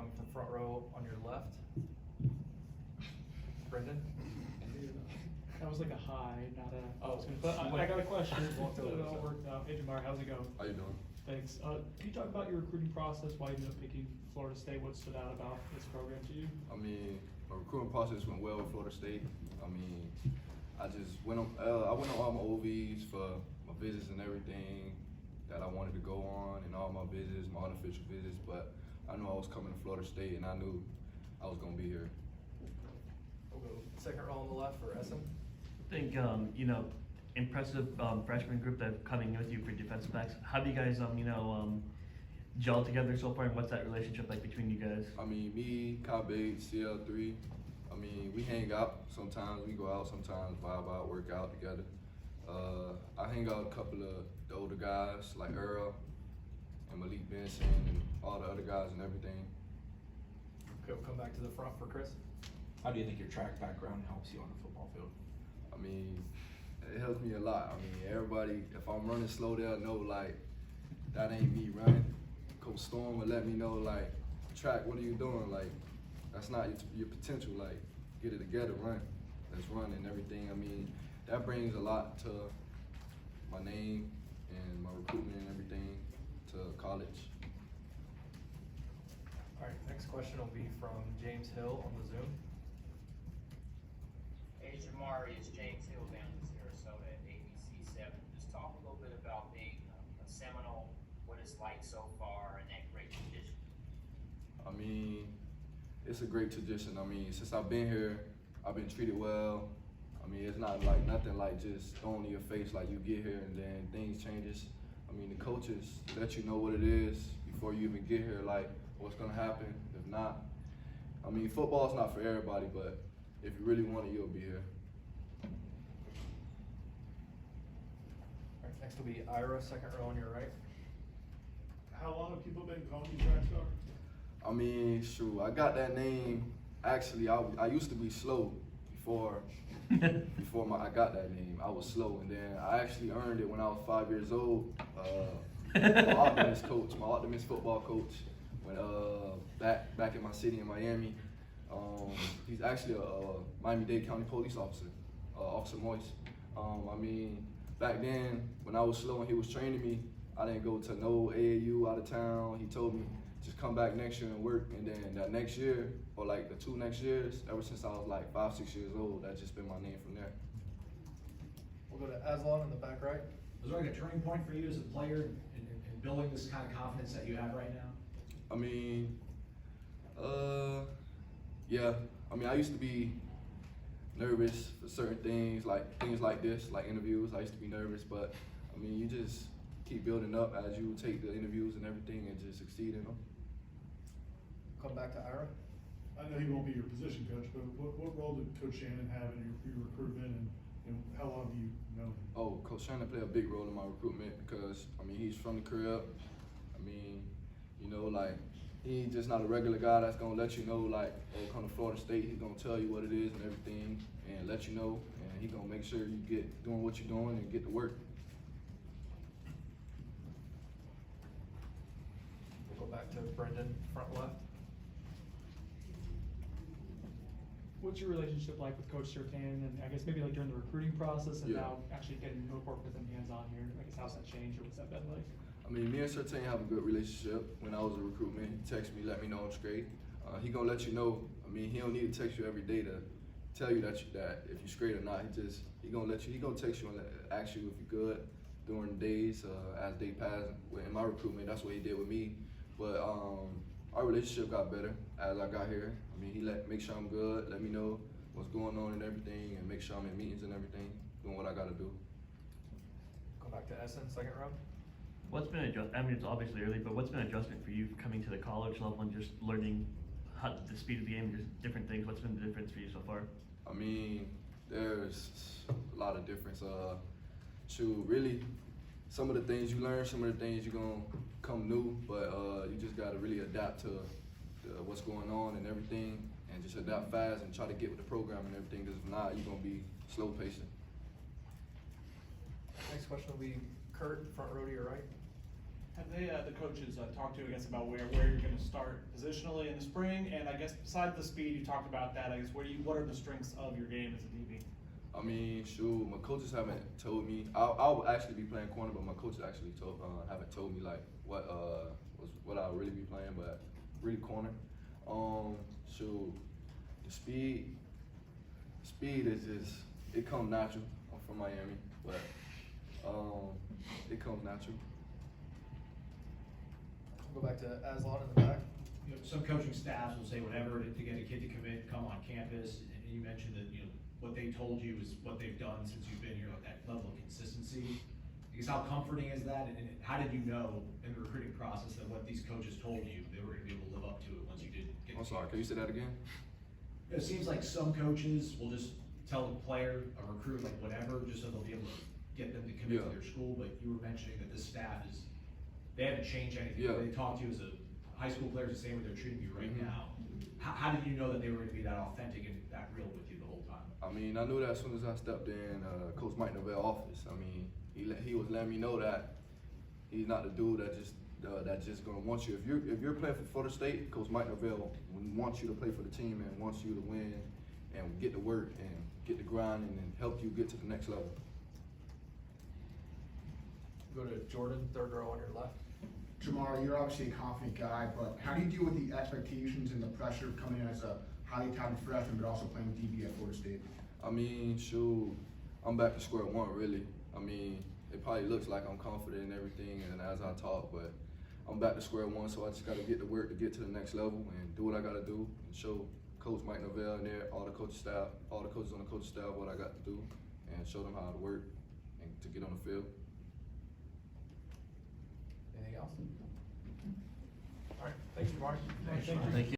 come from front row on your left. Brendan? That was like a hi, not a. Oh, But I got a question. Walked over It to all the- worked out. Hey Jamari, how's it going? How you doing? Thanks. Can you talk about your recruiting process? Why you ended up picking Florida State? What stood out about this program to you? I mean, my recruiting process went well with Florida State. I mean, I just went on. I went on all my OVs for my visits and everything that I wanted to go on, and all my visits, my unofficial visits. But I knew I was coming to Florida State, and I knew I was gonna be here. We'll go second row on the left for Essen. I think, impressive freshman group that's coming with you for defensive backs. How do you guys, gel together so far, and what's that relationship like between you guys? I mean, me, Kyle Bates, CL3. I mean, we hang out sometimes. We go out sometimes, vibe out, work out together. I hang out with a couple of the older guys like Earl and Malik Benson and all the other guys and everything. Okay, we'll come back to the front for Chris. How do you think your track background helps you on the football field? I mean, it helps me a lot. I mean, everybody, if I'm running slow, they'll know, like, that ain't me running. Coach Storm will let me know, like, track, what are you doing? Like, that's not your potential. Like, get it together, run. Let's run and everything. I mean, that brings a lot to my name and my recruitment and everything to college. All right, next question will be from James Hill on the Zoom. Hey Jamari, it's James Hill down in Sarasota at ABC 7. Just talk a little bit about being a Seminole, what it's like so far, and that great tradition. I mean, it's a great tradition. I mean, since I've been here, I've been treated well. I mean, it's not like nothing like just thrown in your face like you get here and then things changes. I mean, the coaches let you know what it is before you even get here, like what's gonna happen. If not, I mean, football's not for everybody, but if you really want it, you'll be here. All right, next will be Ira, second row on your right. How long have people been calling you track star? I mean, shoot, I got that name. Actually, I used to be slow before I got that name. I was slow, and then I actually earned it when I was 5 years old. My Optimist coach, my Optimist football coach, when back in my city in Miami. He's actually a Miami-Dade County police officer, Officer Moise. I mean, back then when I was slow and he was training me, I didn't go to no AAU out of town. He told me just come back next year and work. And then that next year, or like the 2 next years, ever since I was like 5, 6 years old, that's just been my name from there. We'll go to Aslan in the back right. Was there like a turning point for you as a player in building this kind of confidence that you have right now? I mean, yeah. I mean, I used to be nervous for certain things like this, like interviews. I used to be nervous, but I mean, you just keep building up as you take the interviews and everything and just succeed in them. Come back to Ira. I know he won't be your position coach, but what role did Coach Shannon have in your recruitment and how long have you known him? Oh, Coach Shannon played a big role in my recruitment because, I mean, he's from the crib. I mean, you know, like, he's just not a regular guy that's gonna let you know, like, oh, come to Florida State, he's gonna tell you what it is and everything and let you know, and he's gonna make sure you get doing what you're doing and get to work. We'll go back to Brendan, front left. What's your relationship like with Coach Surtain, and I guess maybe like during the recruiting process and Yeah. now actually getting to work with him hands-on here? I guess how's that changed, or what's that been like? I mean, me and Surtain have a good relationship. When I was a recruitment, he texted me, let me know I'm straight. He gonna let you know. I mean, he don't need to text you every day to tell you that if you're straight or not. He gonna text you and ask you if you're good during the days as they pass. In my recruitment, that's what he did with me. But our relationship got better as I got here. I mean, he make sure I'm good, let me know what's going on and everything, and make sure I'm in meetings and everything, doing what I gotta do. Go back to Essen, second row. What's been I mean, it's obviously early, but what's been an adjustment for you coming to the college level and just learning the speed of the game, just different things? What's been the difference for you so far? I mean, there's a lot of difference. Really, some of the things you learn, some of the things you're gonna come new, but you just gotta really adapt to what's going on and everything, and just adapt fast and try to get with the program and everything, because if not, you're gonna be slow pacing. Next question will be Kurt, front row to your right. Have they, the coaches, talked to you, I guess, about where you're gonna start positionally in the spring? And I guess besides the speed, you talked about that, I guess, what are the strengths of your game as a DB? I mean, shoot, my coaches haven't told me. I'll actually be playing corner, but my coaches actually haven't told me like what I'll really be playing, but really corner. Shoot, the speed is just, it comes natural. I'm from Miami, but it comes natural. Go back to Aslan in the back. You know, some coaching staffs will say whatever to get a kid to commit, come on campus, and you mentioned that, you know, what they told you is what they've done since you've been here, that level of consistency. I guess how comforting is that, and how did you know in the recruiting process that what these coaches told you, they were gonna be able to live up to it once you did get I'm sorry, can you say that again? It seems like some coaches will just tell the player, a recruit, like whatever, just so they'll be able to get them to commit to Yeah. their school, but you were mentioning that this staff they haven't changed anything. Yeah. They talk to you as a high school player, the same way they're treating you right Mhm. now. How did you know that they were gonna be that authentic and that real with you the whole time? I mean, I knew that as soon as I stepped in Coach Mike Novell's office. I mean, he was letting me know that he's not the dude that's just gonna want you. If you're playing for Florida State, Coach Mike Novell wants you to play for the team and wants you to win and get to work and get the grind and help you get to the next level. Go to Jordan, third row on your left. Jamari, you're obviously a confident guy, but how do you deal with the expectations and the pressure of coming in as a highly talented freshman, but also playing DB at Florida State? I mean, shoot, I'm back to square one, really. I mean, it probably looks like I'm confident in everything and as I talk, but I'm back to square one, so I just gotta get to work to get to the next level and do what I gotta do and show Coach Mike Novell and all the coaching staff, all the coaches on the coaching staff what I got to do and show them how to work and to get on the field. Anything else? All right, thanks, Jamari. Thank you. Thank you.